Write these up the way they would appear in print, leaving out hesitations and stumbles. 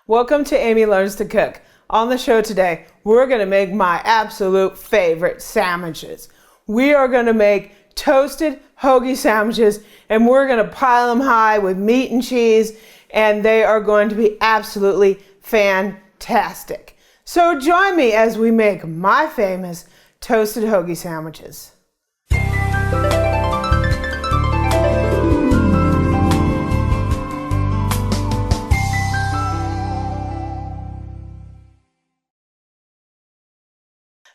Welcome to Amy Learns to Cook. On the show today, we're going to make my absolute favorite sandwiches. We are going to make toasted hoagie sandwiches, and we're going to pile them high with meat and cheese, and they are going to be absolutely fantastic. So join me as we make my famous toasted hoagie sandwiches.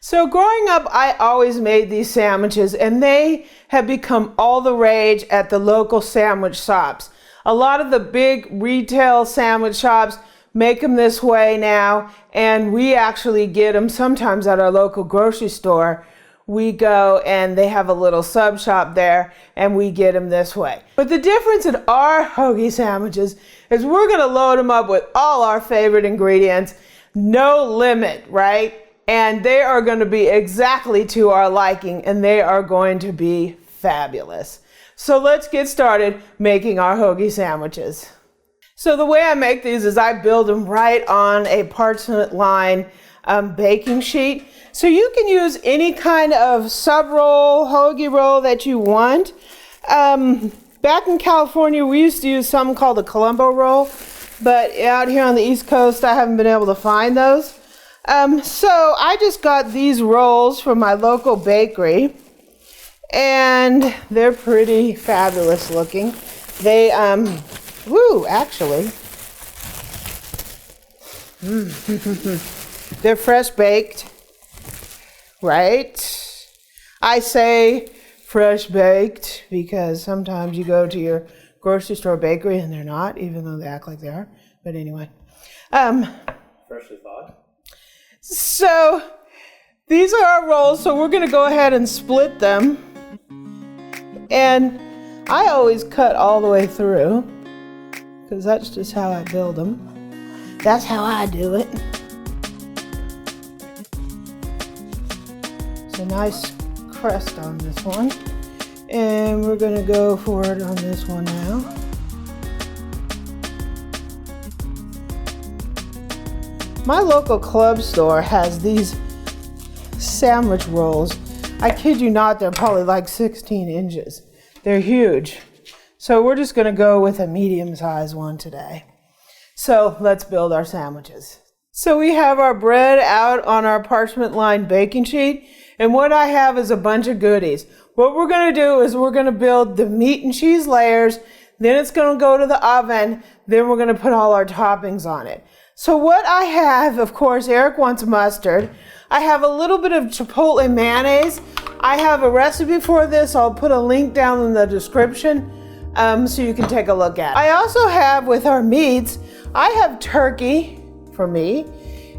So growing up, I always made these sandwiches, and they have become all the rage at the local sandwich shops. A lot of the big retail sandwich shops make them this way now, and we actually get them sometimes at our local grocery store. We go and they have a little sub shop there, and we get them this way. But the difference in our hoagie sandwiches is we're going to load them up with all our favorite ingredients, no limit, right? And they are going to be exactly to our liking, and they are going to be fabulous. So let's get started making our hoagie sandwiches. So the way I make these is I build them right on a parchment line baking sheet. So you can use any kind of sub roll, hoagie roll that you want. Back in California, we used to use something called a Colombo roll, but out here on the East Coast, I haven't been able to find those. So I just got these rolls from my local bakery, and they're pretty fabulous looking. They, actually, they're fresh baked, right? I say fresh baked because sometimes you go to your grocery store bakery and they're not, even though they act like they are. But anyway. Freshly thawed. So these are our rolls, so we're going to go ahead and split them. And I always cut all the way through because that's just how I build them. That's how I do it. It's a nice crust on this one. And we're going to go for it on this one now. My local club store has these sandwich rolls. I kid you not, they're probably like 16 inches. They're huge. So we're just going to go with a medium-sized one today. So let's build our sandwiches. So we have our bread out on our parchment-lined baking sheet, and what I have is a bunch of goodies. What we're going to do is we're going to build the meat and cheese layers, then it's going to go to the oven, then we're going to put all our toppings on it. So what I have, of course, Eric wants mustard. I have a little bit of Chipotle mayonnaise. I have a recipe for this. I'll put a link down in the description so you can take a look at it. I also have with our meats, I have turkey for me,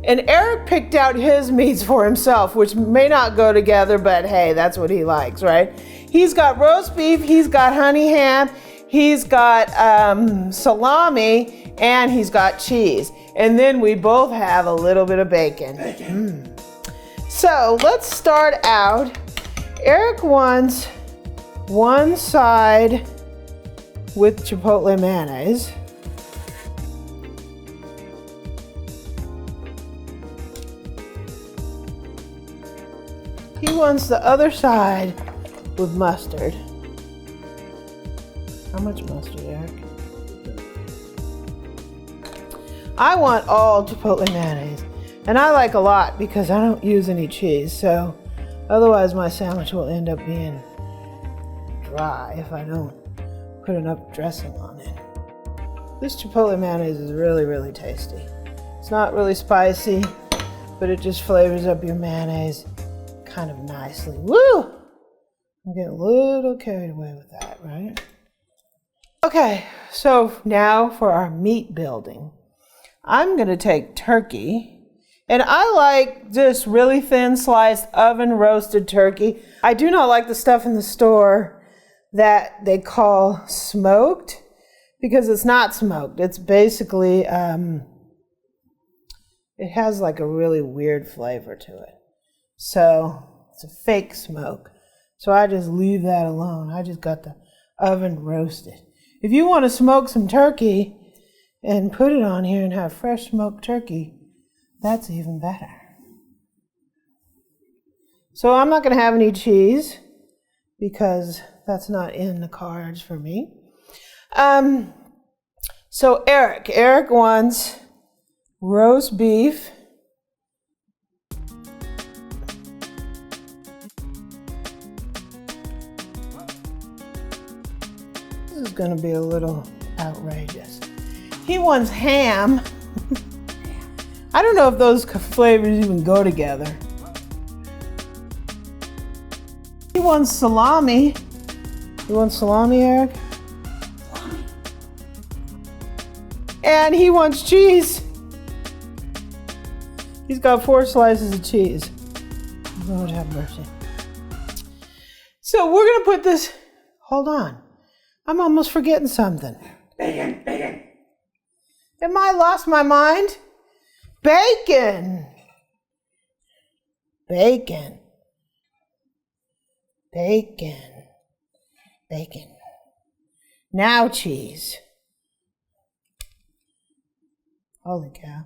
and Eric picked out his meats for himself, which may not go together, but hey, that's what he likes, right? He's got roast beef, he's got honey ham, he's got salami, and he's got cheese. And then we both have a little bit of bacon. So let's start out. Eric wants one side with Chipotle mayonnaise. He wants the other side with mustard. How much mustard, Eric? I want all Chipotle mayonnaise, and I like a lot because I don't use any cheese, so otherwise my sandwich will end up being dry if I don't put enough dressing on it. This Chipotle mayonnaise is really, really tasty. It's not really spicy, but it just flavors up your mayonnaise kind of nicely. Woo! I'm getting a little carried away with that, right? Okay, so now for our meat building. I'm going to take turkey, and I like this really thin sliced oven roasted turkey. I do not like the stuff in the store that they call smoked because it's not smoked. It's basically, it has like a really weird flavor to it. So it's a fake smoke. So I just leave that alone. I just got the oven roasted. If you want to smoke some turkey, and put it on here and have fresh smoked turkey, that's even better. So I'm not going to have any cheese because that's not in the cards for me. So Eric wants roast beef. This is going to be a little outrageous. He wants ham. I don't know if those flavors even go together. He wants salami. You want salami, Eric? Salami. And he wants cheese. He's got 4 slices of cheese. Lord have mercy. So we're going to put this, hold on. I'm almost forgetting something. Bacon. Am I lost my mind? Bacon. Now cheese. Holy cow.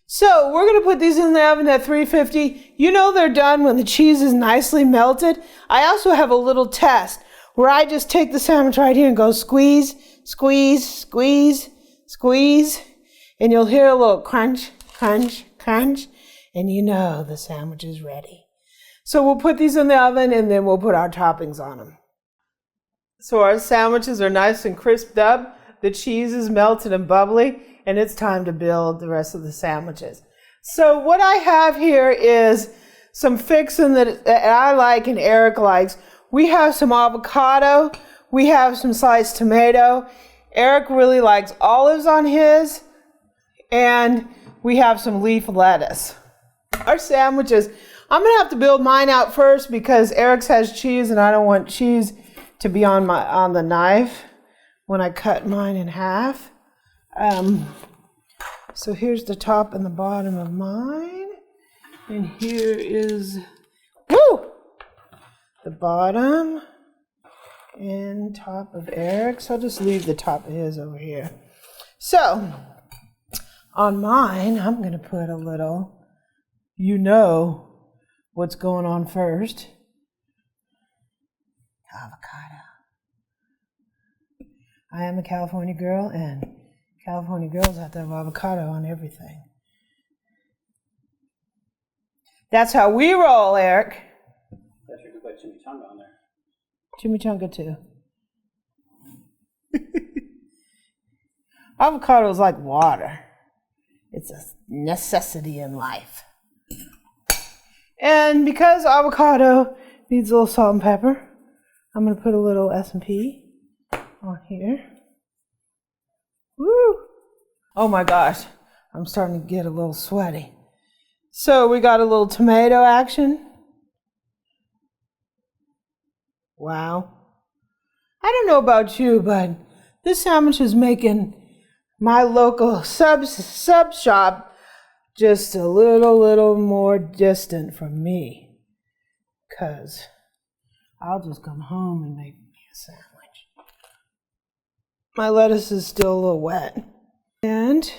So we're going to put these in the oven at 350. You know they're done when the cheese is nicely melted. I also have a little test where I just take the sandwich right here and go squeeze, squeeze, squeeze, squeeze. And you'll hear a little crunch, crunch, crunch. And you know the sandwich is ready. So we'll put these in the oven and then we'll put our toppings on them. So our sandwiches are nice and crisped up. The cheese is melted and bubbly. And it's time to build the rest of the sandwiches. So what I have here is some fixin' that I like and Eric likes. We have some avocado. We have some sliced tomato. Eric really likes olives on his. And we have some leaf lettuce. Our sandwiches, I'm going to have to build mine out first because Eric's has cheese and I don't want cheese to be on the knife when I cut mine in half. So here's the top and the bottom of mine. And here is, the bottom and top of Eric's. I'll just leave the top of his over here. So on mine, I'm going to put a little, you know what's going on first. Avocado. I am a California girl, and California girls have to have avocado on everything. That's how we roll, Eric. I should put chimichanga on there. Chimichanga too. Avocado is like water. It's a necessity in life. And because avocado needs a little salt and pepper, I'm going to put a little S&P on here. Woo! Oh my gosh, I'm starting to get a little sweaty. So we got a little tomato action. Wow. I don't know about you, but this sandwich is making my local sub shop just a little more distant from me. 'Cause I'll just come home and make me a sandwich. My lettuce is still a little wet. And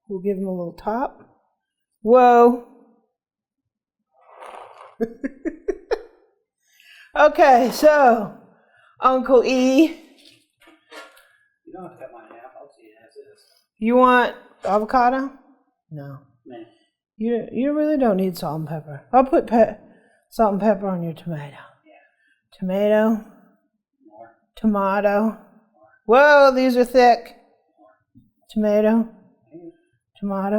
we'll give him a little top. Whoa. Okay, so Uncle E. You don't have to cut mine in half. I'll see it as is. You want avocado? No. Nah. You really don't need salt and pepper. I'll put salt and pepper on your tomato. Yeah. Tomato. More. Tomato. More. Whoa, these are thick. More. Tomato. Okay. Tomato.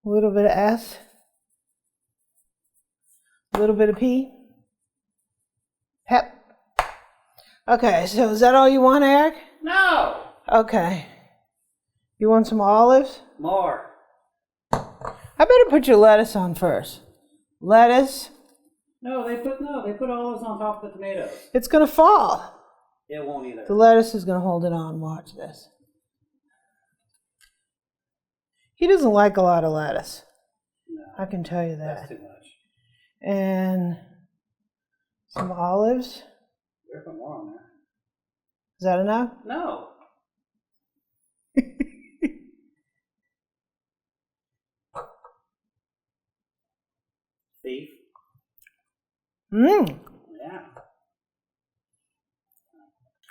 A little bit of S. A little bit of P. Pep. Okay, so is that all you want, Eric? No! Okay. You want some olives? More. I better put your lettuce on first. Lettuce. No, they put olives on top of the tomatoes. It's going to fall. It won't either. The lettuce is going to hold it on. Watch this. He doesn't like a lot of lettuce. No. I can tell you that. That's too much. And some olives. Better put more on there. Is that enough? No. Beef. Mmm. Yeah.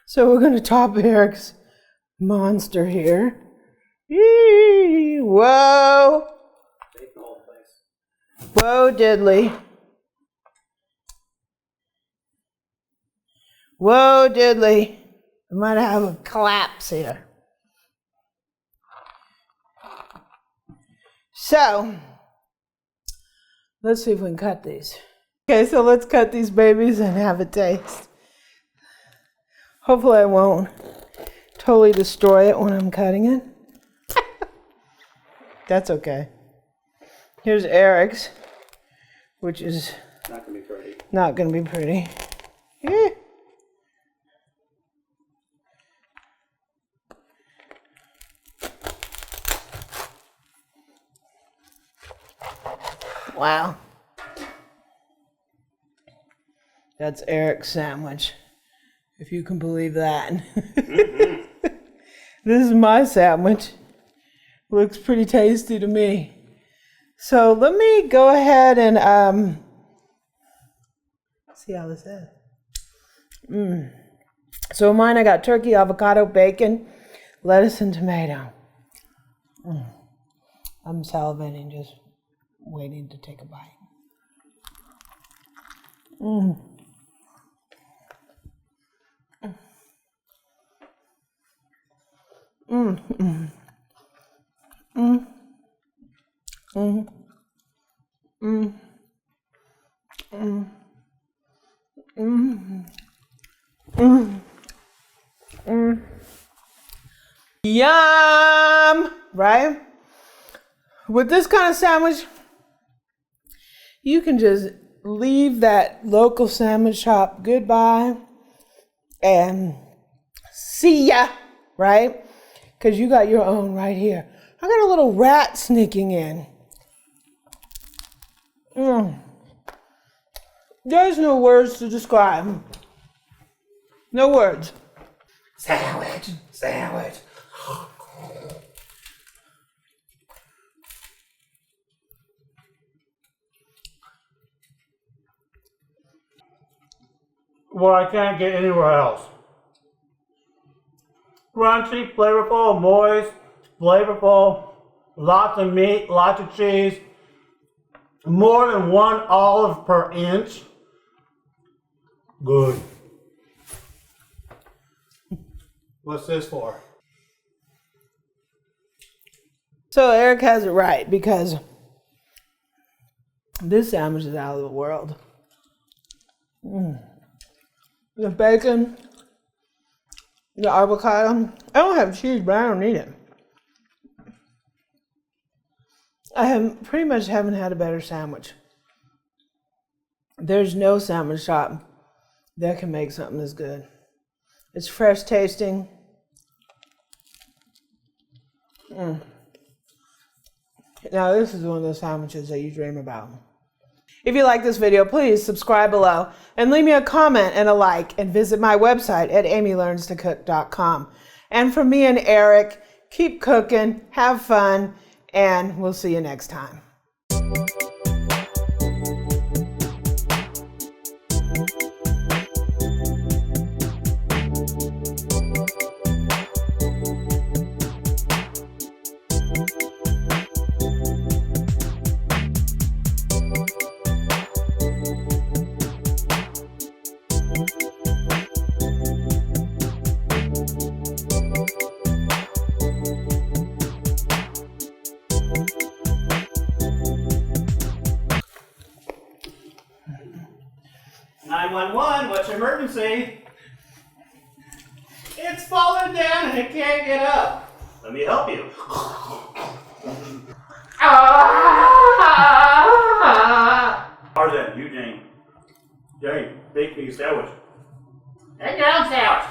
So we're going to top Eric's monster here. Eee, whoa. Bake the whole place. Whoa, diddly. Whoa, diddly. We might have a collapse here. So, let's see if we can cut these. Okay, so let's cut these babies and have a taste. Hopefully I won't totally destroy it when I'm cutting it. That's okay. Here's Eric's, which is Not gonna be pretty. not going to be pretty. Eh. Wow. That's Eric's sandwich, if you can believe that. Mm-hmm. This is my sandwich. Looks pretty tasty to me. So let me go ahead and see how this is. So mine, I got turkey, avocado, bacon, lettuce, and tomato. I'm salivating, just waiting to take a bite. Yum! Right? With this kind of sandwich, you can just leave that local sandwich shop goodbye and see ya, right? Because you got your own right here. I got a little rat sneaking in. There's no words to describe. No words. Sandwich. Sandwich. What I can't get anywhere else. Crunchy, flavorful, moist, flavorful, lots of meat, lots of cheese, more than 1 olive per inch. Good. What's this for? So Eric has it right, because this sandwich is out of the world. The bacon, the avocado. I don't have cheese, but I don't need it. Pretty much haven't had a better sandwich. There's no sandwich shop that can make something this good. It's fresh tasting. Now this is one of those sandwiches that you dream about. If you like this video, please subscribe below and leave me a comment and a like, and visit my website at amylearnstocook.com. And from me and Eric, keep cooking, have fun, and we'll see you next time. What's your emergency? It's falling down and it can't get up. Let me help you. Tarzan, you Jane. Jane, bake me a sandwich. Egg down sandwich.